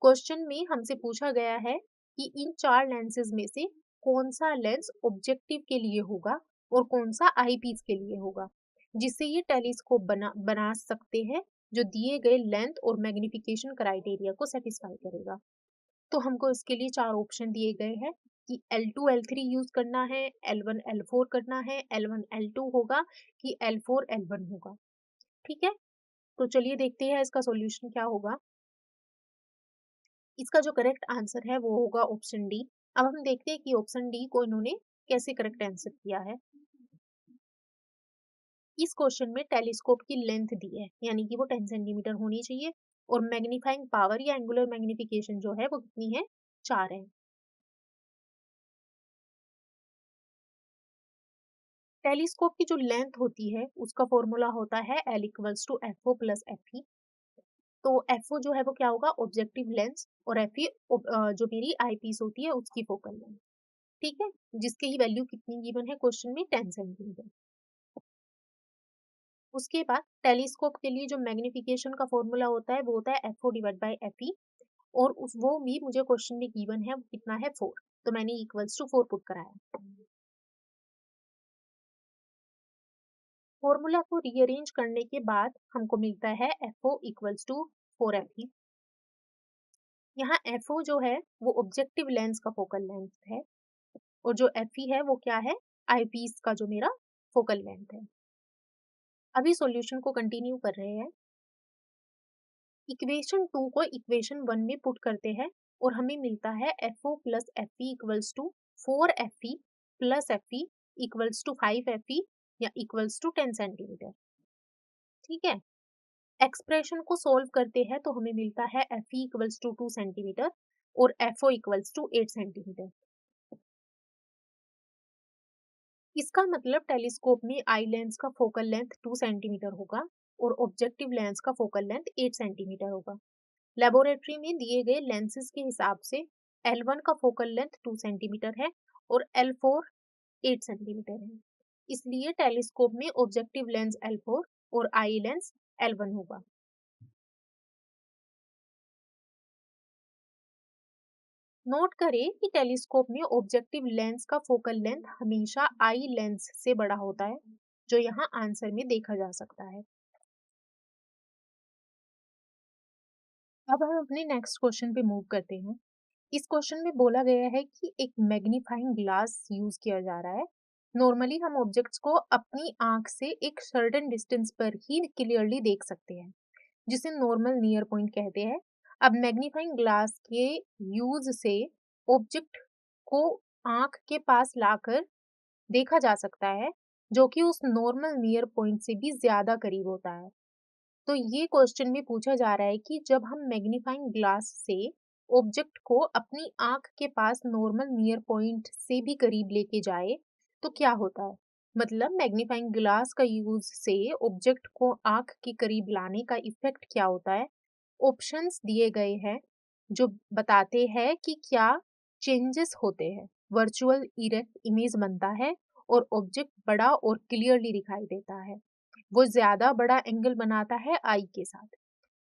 क्वेश्चन में हमसे पूछा गया है कि इन 4 लेंसेज में से कौन सा लेंस ऑब्जेक्टिव के लिए होगा और कौन सा आईपीस के लिए होगा, जिससे ये टेलीस्कोप बना बना सकते हैं जो दिए गए लेंथ और मैग्निफिकेशन क्राइटेरिया को सेटिस्फाई करेगा। तो हमको इसके लिए 4 ऑप्शन दिए गए हैं कि L2 L3 यूज करना है, L1 L4 करना है, L1 L2 होगा कि L4 L1 होगा। ठीक है, तो चलिए देखते हैं इसका सॉल्यूशन क्या होगा। इसका जो करेक्ट आंसर है वो होगा ऑप्शन डी। अब हम देखते हैं कि ऑप्शन डी को इन्होंने कैसे करेक्ट आंसर किया है। इस क्वेश्चन में टेलीस्कोप की लेंथ दी है, यानी कि वो 10 सेंटीमीटर होनी चाहिए और मैग्नीफाइंग पावर या एंगुलर मैग्निफिकेशन जो है वो कितनी है, 4 है। टेलीस्कोप की जो लेंथ होती है उसका फॉर्मूला होता है L equals to FO plus FE। तो FO जो है वो क्या होगा, ऑब्जेक्टिव लेंस, और FE जो मेरी आई पीस होती है उसकी फोकल लेंथ। ठीक है, जिसकी ही वैल्यू कितनी गिवन है क्वेश्चन में, 10 सेंटीमीटर। उसके बाद टेलीस्कोप के लिए जो मैग्निफिकेशन का फॉर्मूला होता है वो होता है FO डिवाइड बाई FE, और उस वो भी मुझे क्वेश्चन में गिवन है, वो कितना है, 4। तो मैंने इक्वल्स टू 4 पुट कराया। फॉर्मूला को रीअरेंज करने के बाद हमको मिलता है FO इक्वल्स टू 4FE। यहाँ FO जो है वो ऑब्जेक्टिव लेंस का फोकल लेंथ है और जो FE है वो क्या है, आईपीस का जो मेरा फोकल लेंथ है। अभी सॉल्यूशन को कंटिन्यू कर रहे हैं। इक्वेशन 2 को इक्वेशन 1 में पुट करते हैं और हमें मिलता है FO plus FE equals to 4FE plus FE equals to 5FE या इक्वल्स टू 10 सेंटीमीटर। ठीक है, एक्सप्रेशन को सोल्व करते हैं तो हमें मिलता है FE इक्वल्स टू 2 सेंटीमीटर और FO इक्वल्स टू 8 सेंटीमीटर। इसका मतलब टेलीस्कोप में आई लेंस का फोकल लेंथ 2 सेंटीमीटर होगा और ऑब्जेक्टिव लेंस का फोकल लेंथ 8 सेंटीमीटर होगा। लेबोरेटरी में दिए गए लेंसेज के हिसाब से L1 का फोकल लेंथ 2 सेंटीमीटर है और L4 8 सेंटीमीटर है। इसलिए टेलीस्कोप में ऑब्जेक्टिव लेंस L4 और आई लेंस L1 होगा। नोट करें कि टेलीस्कोप में ऑब्जेक्टिव लेंस का फोकल लेंथ हमेशा आई लेंस से बड़ा होता है, जो यहाँ आंसर में देखा जा सकता है। अब हम अपने नेक्स्ट क्वेश्चन पे मूव करते हैं। इस क्वेश्चन में बोला गया है कि एक मैग्नीफाइंग ग्लास यूज किया जा रहा है। नॉर्मली हम ऑब्जेक्ट्स को अपनी आंख से एक सर्टेन डिस्टेंस पर ही क्लियरली देख सकते हैं, जिसे नॉर्मल नियर पॉइंट कहते हैं। अब मैग्नीफाइंग ग्लास के यूज से ऑब्जेक्ट को आंख के पास लाकर देखा जा सकता है, जो कि उस नॉर्मल नियर पॉइंट से भी ज्यादा करीब होता है। तो ये क्वेश्चन में पूछा जा रहा है कि जब हम मैग्नीफाइंग ग्लास से ऑब्जेक्ट को अपनी आंख के पास नॉर्मल नियर पॉइंट से भी करीब लेके जाए तो क्या होता है। मतलब मैग्नीफाइंग ग्लास का यूज से ऑब्जेक्ट को आंख के करीब लाने का इफेक्ट क्या होता है। ऑप्शंस दिए गए हैं जो बताते हैं कि क्या चेंजेस होते हैं। वर्चुअल इरेक्ट इमेज बनता है और ऑब्जेक्ट बड़ा और क्लियरली दिखाई देता है। वो ज्यादा बड़ा एंगल बनाता है आई के साथ।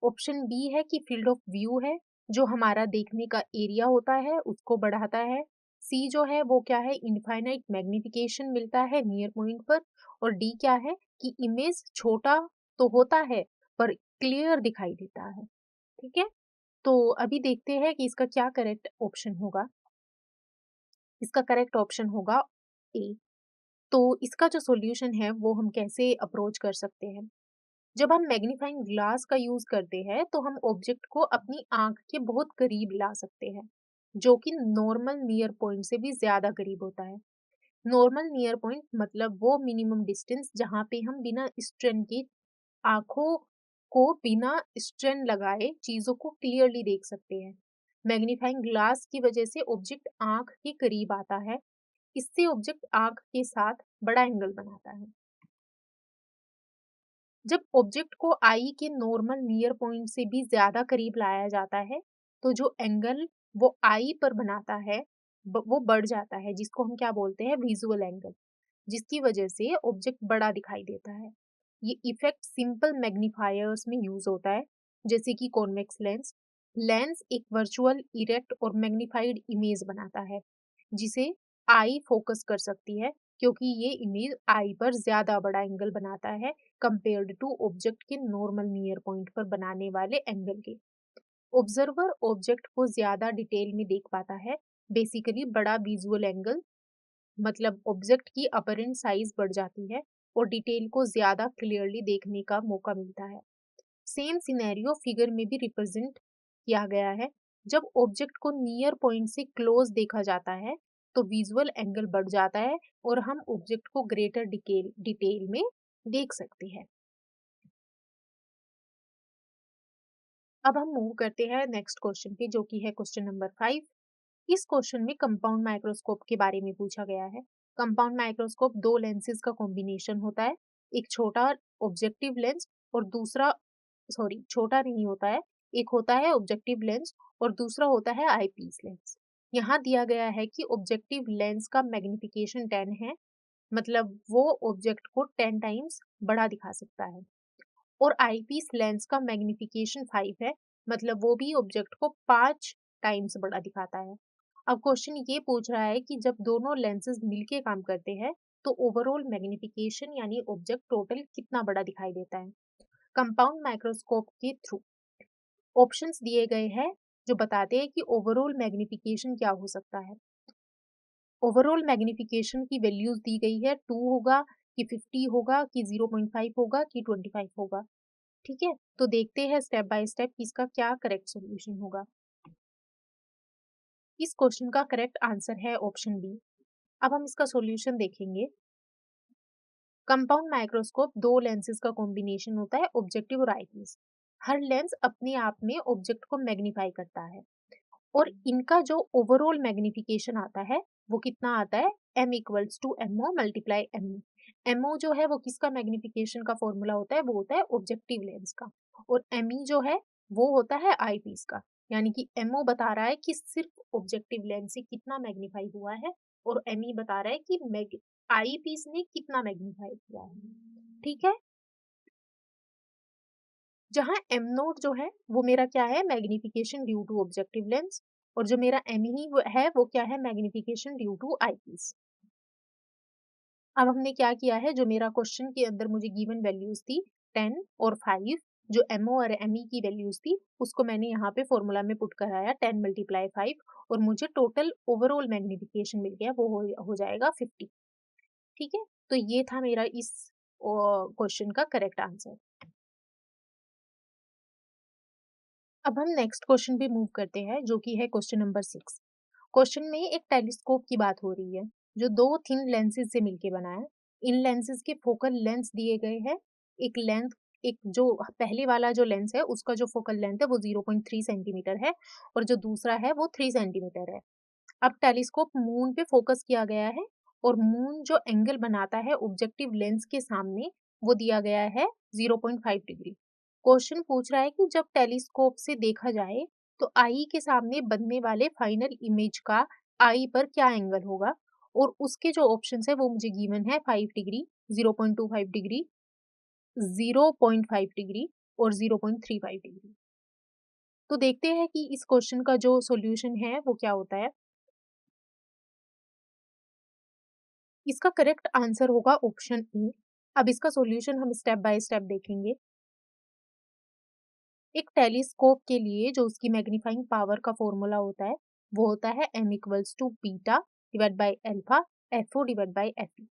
ऑप्शन बी है कि फील्ड ऑफ व्यू है, जो हमारा देखने का एरिया होता है उसको बढ़ाता है। सी जो है वो क्या है, इनफाइनाइट मैग्निफिकेशन मिलता है नियर पॉइंट पर। और डी क्या है कि इमेज छोटा तो होता है पर क्लियर दिखाई देता है। ठीक है, तो अभी देखते हैं कि इसका क्या करेक्ट ऑप्शन होगा। इसका करेक्ट ऑप्शन होगा ए। तो इसका जो सॉल्यूशन है वो हम कैसे अप्रोच कर सकते हैं। जब हम मैग्नीफाइंग ग्लास का यूज करते हैं तो हम ऑब्जेक्ट को अपनी आंख के बहुत करीब ला सकते हैं, जो कि नॉर्मल नियर पॉइंट से भी ज्यादा करीब होता है। नॉर्मल नियर पॉइंट मतलब वो मिनिमम डिस्टेंस जहाँ पे हम बिना स्ट्रेन के आंखों को बिना स्ट्रेन लगाए चीजों को क्लियरली देख सकते हैं। मैग्नीफाइंग ग्लास की वजह से ऑब्जेक्ट आंख के करीब आता है। इससे ऑब्जेक्ट आंख के साथ बड़ा एंगल बनाता है। जब ऑब्जेक्ट को आई के नॉर्मल नियर पॉइंट से भी ज्यादा करीब लाया जाता है तो जो एंगल वो आई पर बनाता है वो बढ़ जाता है, जिसको हम क्या बोलते हैं, विजुअल एंगल। जिसकी वजह से ऑब्जेक्ट बड़ा दिखाई देता है। ये इफेक्ट सिंपल मैग्नीफायर्स में यूज होता है, जैसे कि कॉन्वेक्स लेंस। लेंस एक वर्चुअल इरेक्ट और मैग्नीफाइड इमेज बनाता है, जिसे आई फोकस कर सकती है, क्योंकि ये इमेज आई पर ज्यादा बड़ा एंगल बनाता है कंपेयर्ड टू ऑब्जेक्ट के नॉर्मल नियर पॉइंट पर बनाने वाले एंगल के। ऑब्जर्वर ऑब्जेक्ट को ज्यादा डिटेल में देख पाता है। बेसिकली बड़ा विजुअल एंगल मतलब ऑब्जेक्ट की अपरेंट साइज बढ़ जाती है और डिटेल को ज्यादा क्लियरली देखने का मौका मिलता है। सेम सिनेरियो फिगर में भी रिप्रेजेंट किया गया है। जब ऑब्जेक्ट को नियर पॉइंट से क्लोज देखा जाता है तो विजुअल एंगल बढ़ जाता है और हम ऑब्जेक्ट को ग्रेटर डिटेल में देख सकते हैं। अब हम मूव करते हैं नेक्स्ट क्वेश्चन पे, जो कि है क्वेश्चन नंबर 5। इस क्वेश्चन में कंपाउंड माइक्रोस्कोप के बारे में पूछा गया है। कंपाउंड माइक्रोस्कोप दो लेंसेज का कॉम्बिनेशन होता है। एक छोटा ऑब्जेक्टिव लेंस और दूसरा, सॉरी छोटा नहीं होता है, एक होता है ऑब्जेक्टिव लेंस और दूसरा होता है आईपीस लेंस। यहाँ दिया गया है कि ऑब्जेक्टिव लेंस का मैग्निफिकेशन 10 है, मतलब वो ऑब्जेक्ट को 10 टाइम्स बड़ा दिखा सकता है। और आईपीस लेंस का मैग्निफिकेशन 5 है, मतलब वो भी ऑब्जेक्ट को 5 टाइम्स बड़ा दिखाता है। अब क्वेश्चन ये पूछ रहा है कि जब दोनों लेंसेज मिलके काम करते हैं तो ओवरऑल मैग्निफिकेशन यानी ऑब्जेक्ट टोटल कितना बड़ा दिखाई देता है। कंपाउंड माइक्रोस्कोप के थ्रू ऑप्शंस दिए गए हैं जो बताते हैं कि ओवरऑल मैग्निफिकेशन क्या हो सकता है। ओवरऑल मैग्निफिकेशन की वैल्यूज दी गई है, 2 होगा कि 50 होगा कि 0.5 होगा कि 25 होगा। ठीक है, तो देखते हैं स्टेप बाय स्टेप कि इसका क्या करेक्ट सॉल्यूशन होगा। इस क्वेश्चन का करेक्ट आंसर है ऑप्शन बी। अब हम इसका सॉल्यूशन देखेंगे। कंपाउंड माइक्रोस्कोप दो लेंसेज का कॉम्बिनेशन होता है, ऑब्जेक्टिव और आईपीस। हर लेंस अपने आप में ऑब्जेक्ट को मैग्नीफाई करता है और इनका जो ओवरऑल मैग्निफिकेशन आता है वो कितना आता है, m equals to MO multiply MO. MO जो है वो किसका मैग्निफिकेशन का फॉर्मूला होता है, वो होता है ऑब्जेक्टिव लेंस का। और एमई जो है वो होता है आई पीस का। यानी कि एमओ बता रहा है कि सिर्फ ऑब्जेक्टिव लेंस से कितना मैग्नीफाई हुआ है और एमई बता रहा है कि आई पीस ने कितना मैग्नीफाई किया है। ठीक है, जहाँ एम नोट जो है वो मेरा क्या है, magnification due to objective lens. और जो मेरा एम ही है वो क्या है, मैग्निफिकेशन ड्यू टू आईपीस। अब हमने क्या किया है, जो मेरा क्वेश्चन के अंदर मुझे गिवन वैल्यूज थी 10 और 5, जो एमओ और एमई की वैल्यूज थी उसको मैंने यहाँ पे फॉर्मूला में पुट कराया 10 मल्टीप्लाई 5 और मुझे टोटल ओवरऑल मैग्निफिकेशन मिल गया, वो हो जाएगा 50। ठीक है, तो ये था मेरा इस क्वेश्चन का करेक्ट आंसर। अब हम नेक्स्ट क्वेश्चन पे मूव करते हैं, जो कि है क्वेश्चन नंबर 6। क्वेश्चन में एक टेलीस्कोप की बात हो रही है जो दो थिन लेंसेज से मिलके बना है। इन लेंसेज के फोकल लेंथ दिए गए हैं। एक लेंथ, एक जो पहले वाला जो लेंस है उसका जो फोकल लेंथ है वो 0.3 सेंटीमीटर है और जो दूसरा है वो 3 सेंटीमीटर है। अब टेलीस्कोप मून पे फोकस किया गया है और मून जो एंगल बनाता है ऑब्जेक्टिव लेंस के सामने वो दिया गया है 0.5 डिग्री। क्वेश्चन पूछ रहा है कि जब टेलीस्कोप से देखा जाए तो आई के सामने बनने वाले फाइनल इमेज का आई पर क्या एंगल होगा। और उसके जो ऑप्शन है वो मुझे गिवन है 5 डिग्री, 0.25 डिग्री, 0.5 डिग्री और 0.35 डिग्री। तो देखते हैं कि इस क्वेश्चन का जो सॉल्यूशन है वो क्या होता है। इसका करेक्ट आंसर होगा ऑप्शन ए। अब इसका सॉल्यूशन हम स्टेप बाय स्टेप देखेंगे। एक टेलीस्कोप के लिए जो उसकी मैग्नीफाइंग पावर का फॉर्मूला होता है वो होता है m equals to beta divide by alpha F O divide by F E.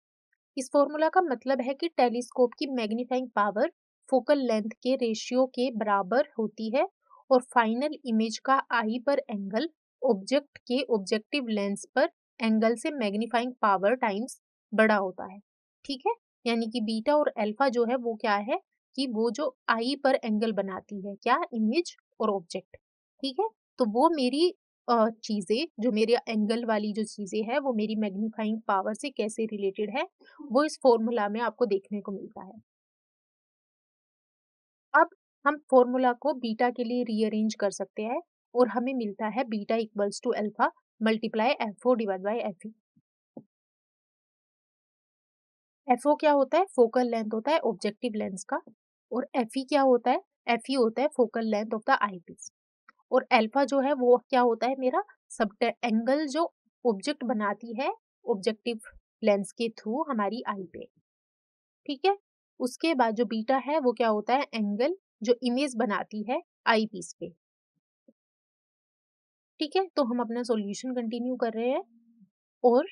इस फॉर्मूला का मतलब है कि टेलीस्कोप की मैग्नीफाइंग पावर फोकल लेंथ के रेशियो के बराबर होती है और फाइनल इमेज का आई पर एंगल ऑब्जेक्ट के ऑब्जेक्टिव लेंस पर एंगल से मैग्नीफाइंग पावर टाइम्स बड़ा होता है। ठीक है, यानी कि बीटा और अल्फा जो है वो क्या है, कि वो जो आई पर एंगल बनाती है क्या, इमेज और ऑब्जेक्ट। ठीक है, तो वो मेरी चीजें जो मेरे एंगल वाली जो चीजें है वो मेरी मैग्नीफाइंग पावर से कैसे रिलेटेड है वो इस फॉर्मूला में आपको देखने को मिलता है। अब हम फॉर्मूला को बीटा के लिए रीअरेंज कर सकते हैं और हमें मिलता है beta equals to alpha multiply F O divide by F E. FO क्या होता है? फोकल लेंथ होता है ऑब्जेक्टिव लेंस का। और एफई क्या होता है? एफई होता है focal length of the eyepiece. और अल्फा जो है वो क्या होता है? मेरा सब एंगल जो ऑब्जेक्ट बनाती है ऑब्जेक्टिव लेंस के थ्रू हमारी आई पे। ठीक है। उसके बाद जो बीटा है वो क्या होता है? एंगल जो इमेज बनाती है आई पीस पे। ठीक है, तो हम अपना सॉल्यूशन कंटिन्यू कर रहे हैं। और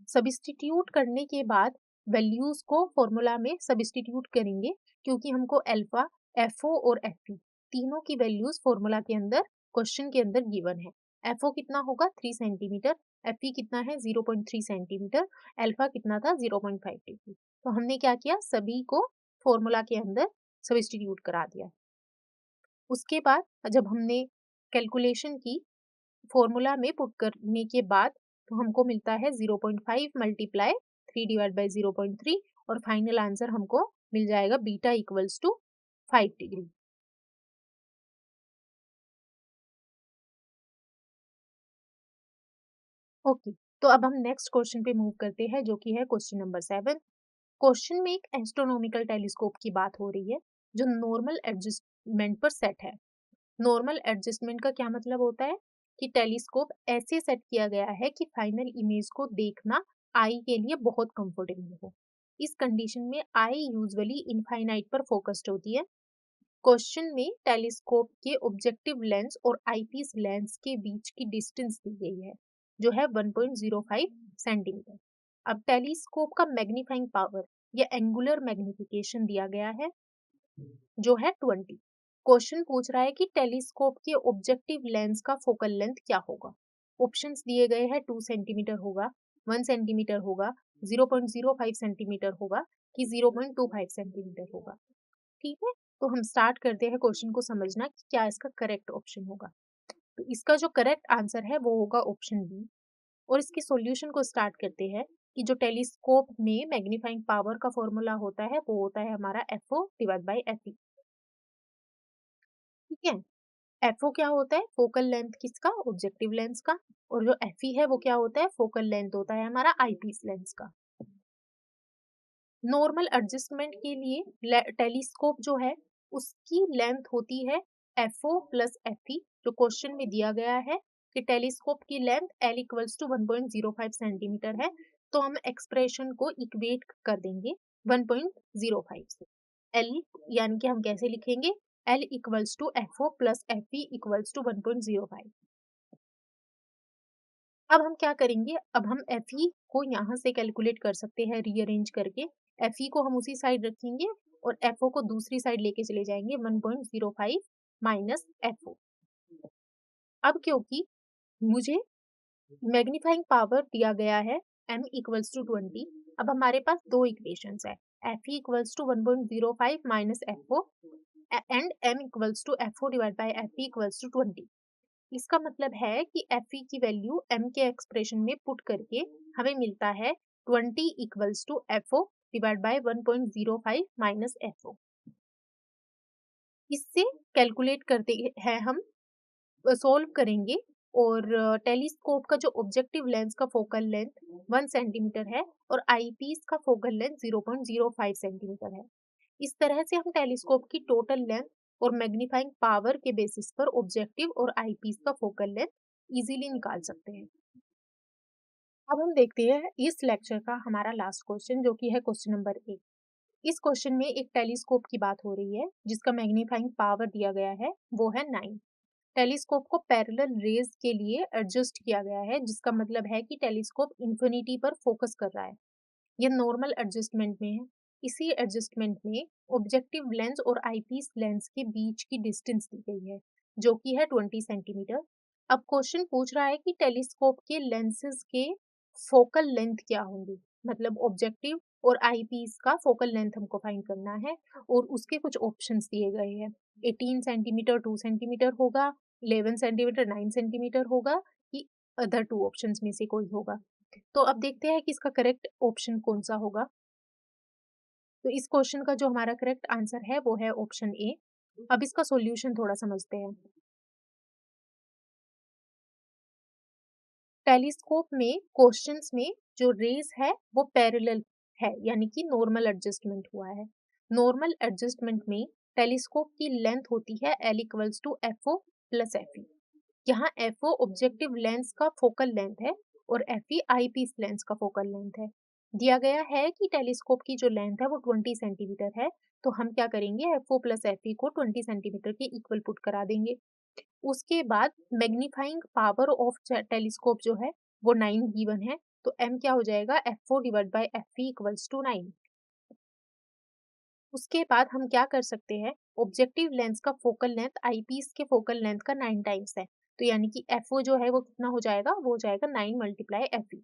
सब्स्टिट्यूट करने के बाद वैल्यूज को फॉर्मूला में सब्स्टिट्यूट करेंगे, क्योंकि हमको अल्फा, एफओ और एफई तीनों की वैल्यूज फॉर्मूला के अंदर क्वेश्चन के अंदर गिवन है। एफओ कितना होगा? 3 सेंटीमीटर। एफई कितना है? 0.3 सेंटीमीटर। अल्फा कितना था? 0.5 डिग्री। तो हमने क्या किया? सभी को फॉर्मूला के अंदर सब्स्टिट्यूट करा दिया। उसके बाद जब हमने कैलकुलेशन की फॉर्मूला में पुट करने के बाद, तो हमको मिलता है 0.5 मल्टीप्लाई 3/0.3 और फाइनल आंसर हमको मिल जाएगा beta equals to 5 degree. Okay, तो अब हम नेक्स्ट क्वेश्चन पे मूव करते हैं, जो कि है क्वेश्चन नंबर 7। क्वेश्चन में एक एस्ट्रोनॉमिकल टेलीस्कोप की बात हो रही है, जो नॉर्मल एडजस्टमेंट पर सेट है। नॉर्मल एडजस्टमेंट का क्या मतलब होता है? कि टेलीस्कोप ऐसे सेट किया गया है कि फाइनल इमेज को देखना आई के लिए बहुत कंफर्टेबल हो। इस कंडीशन में आई यूजुअली इनफाइनाइट पर फोकस्ड होती है। क्वेश्चन में टेलीस्कोप के ऑब्जेक्टिव लेंस और आईपीस लेंस के बीच की डिस्टेंस दी गई है, जो है 1.05 सेंटीमीटर। अब टेलीस्कोप का मैग्नीफाइंग पावर या एंगुलर मैग्निफिकेशन दिया गया है, जो है 20। क्वेश्चन पूछ रहा है कि टेलीस्कोप के ऑब्जेक्टिव लेंस का फोकल लेंथ क्या होगा। ऑप्शंस दिए गए हैं, 2 सेंटीमीटर होगा, 1 सेंटीमीटर होगा, 0.05 सेंटीमीटर होगा, कि 0.25 सेंटीमीटर होगा। ठीक है, तो हम स्टार्ट करते हैं क्वेश्चन को समझना कि क्या इसका करेक्ट ऑप्शन होगा। तो इसका जो करेक्ट आंसर है वो होगा ऑप्शन बी। और इसके सॉल्यूशन को स्टार्ट करते हैं कि जो टेलीस्कोप में मैग्नीफाइंग पावर का फॉर्मूला होता है वो होता है हमारा एफओ डिवाइड बाई एफई। ठीक है। एफओ क्या होता है? फोकल लेंथ किसका? ऑब्जेक्टिव लेंस का। और जो एफई है वो क्या होता है? फोकल लेंथ होता है हमारा आईपीस लेंस का। नॉर्मल एडजस्टमेंट के लिए टेलीस्कोप जो है उसकी लेंथ होती है एफओ प्लस एफई, जो क्वेश्चन में दिया गया है कि टेलीस्कोप की length L equals to 1.05 centimetre है। तो हम एक्सप्रेशन को इक्वेट कर देंगे 1.05 से। एल यानी कि हम कैसे लिखेंगे? L equals to FO plus FE equals to 1.05। अब हम क्या करेंगे? अब हम एफई को यहाँ से कैलकुलेट कर सकते हैं रीअरेंज करके। एफई को हम उसी साइड रखेंगे और एफओ को दूसरी साइड लेके चले जाएंगे, 1.05 माइनस एफओ। अब क्योंकि मुझे मैग्नीफाइंग पावर दिया गया है m इक्वल्स टू 20, अब हमारे पास दो इक्वेशंस है, F equals to 1.05 minus FO and m equals to FO divide by F equals to 20। इसका मतलब है कि एफ की वैल्यू m के एक्सप्रेशन में पुट करके हमें मिलता है 20 equals to FO divide by 1.05 minus FO. इससे कैलकुलेट करते हैं हम, सोल्व करेंगे। और टेलीस्कोप का जो ऑब्जेक्टिव लेंस का फोकल लेंथ 1 सेंटीमीटर है और आईपीस का फोकल लेंथ 0.05 सेंटीमीटर है। इस तरह से हम टेलीस्कोप की टोटल लेंथ और मैग्नीफाइंग पावर के बेसिस पर ऑब्जेक्टिव और आईपीस का फोकल लेंथ इजीली निकाल सकते हैं। अब हम देखते हैं इस लेक्चर का हमारा लास्ट क्वेश्चन, जो कि है क्वेश्चन नंबर 8। इस क्वेश्चन में एक टेलीस्कोप की बात हो रही है जिसका मैग्नीफाइंग पावर दिया गया है वो है 9। टेलीस्कोप को पैरेलल रेज के लिए एडजस्ट किया गया है, जिसका मतलब है कि टेलीस्कोप इंफिनिटी पर फोकस कर रहा है। यह नॉर्मल एडजस्टमेंट में है। इसी एडजस्टमेंट में ऑब्जेक्टिव लेंस और आईपीस लेंस के बीच की डिस्टेंस दी गई है, जो कि है 20 सेंटीमीटर। अब क्वेश्चन पूछ रहा है कि टेलीस्कोप के लेंसेज के फोकल लेंथ क्या होंगे, मतलब ऑब्जेक्टिव और आईपीस का फोकल लेंथ हमको फाइंड करना है। और उसके कुछ ऑप्शंस दिए गए हैं, 18 सेंटीमीटर 2 सेंटीमीटर होगा, 11 सेंटीमीटर 9 सेंटीमीटर होगा, कि अदर टू ऑप्शंस में से कोई होगा। तो अब देखते हैं कि इसका करेक्ट ऑप्शन कौन सा होगा। तो इस क्वेश्चन का जो हमारा करेक्ट आंसर है वो है ऑप्शन ए। अब इसका सॉल्यूशन थोड़ा समझते हैं। टेलीस्कोप में क्वेश्चंस में जो रेज है वो पैरेलल है, यानी कि नॉर्मल एडजस्टमेंट हुआ है। नॉर्मल एडजस्टमेंट में टेलीस्कोप की लेंथ होती है L equals to FO plus FE। यहाँ FO ऑब्जेक्टिव लेंस का फोकल लेंथ है और FE आईपीस लेंस का फोकल लेंथ है। दिया गया है कि टेलीस्कोप की जो लेंथ है वो 20 सेंटीमीटर है, तो हम क्या करेंगे, FO प्लस FE को 20 सेंटीमीटर के इक्वल पुट करा देंगे। उसके बाद मैग्नीफाइंग पावर ऑफ टेलीस्कोप जो है वो 9 गिवन है, तो m क्या हो जाएगा, FO divide by FE equals to 9। उसके बाद हम क्या कर सकते हैं, ऑब्जेक्टिव लेंस का फोकल लेंथ आईपीस के फोकल लेंथ का 9 टाइम्स है, तो यानी कि FO जो है वो कितना हो जाएगा, वो हो जाएगा 9 मल्टीप्लाई FE।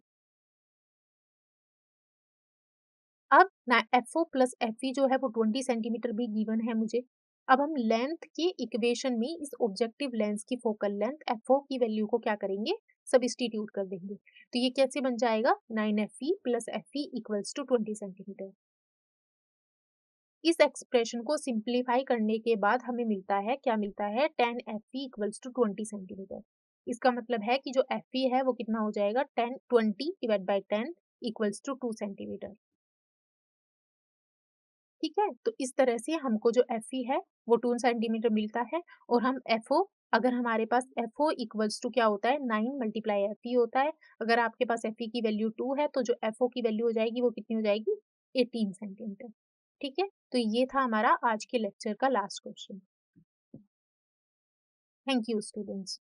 अब ना FO प्लस FE जो है वो 20 सेंटीमीटर भी गिवन है मुझे। अब हम लेंथ के इक्वेशन में इस ऑब्जेक्टिव लेंस की फोकल लेंथ FO की वैल्यू को क्या करेंगे, सब्स्टिट्यूट कर देंगे। तो ये कैसे बन जाएगा, 9FE plus FE equals to 20 centimetre. इस एक्सप्रेशन को सिंप्लीफाई करने के बाद हमें मिलता है, क्या मिलता है, 10FE इक्वल्स टू 20 सेंटीमीटर। इसका मतलब है कि जो FE है वो कितना हो जाएगा, 20 divide by 10 equals to 2 centimetre. ठीक है, तो इस तरह से हमको जो FE है वो 2 सेंटीमीटर मिलता है, और हम FO, अगर हमारे पास FO इक्वल्स टू क्या होता है, 9 मल्टीप्लाई FE होता है। अगर आपके पास FE की वैल्यू 2 है, तो जो FO की वैल्यू हो जाएगी वो कितनी हो जाएगी, 18 सेंटीमीटर। ठीक है, तो ये था हमारा आज के लेक्चर का last question. Thank you students.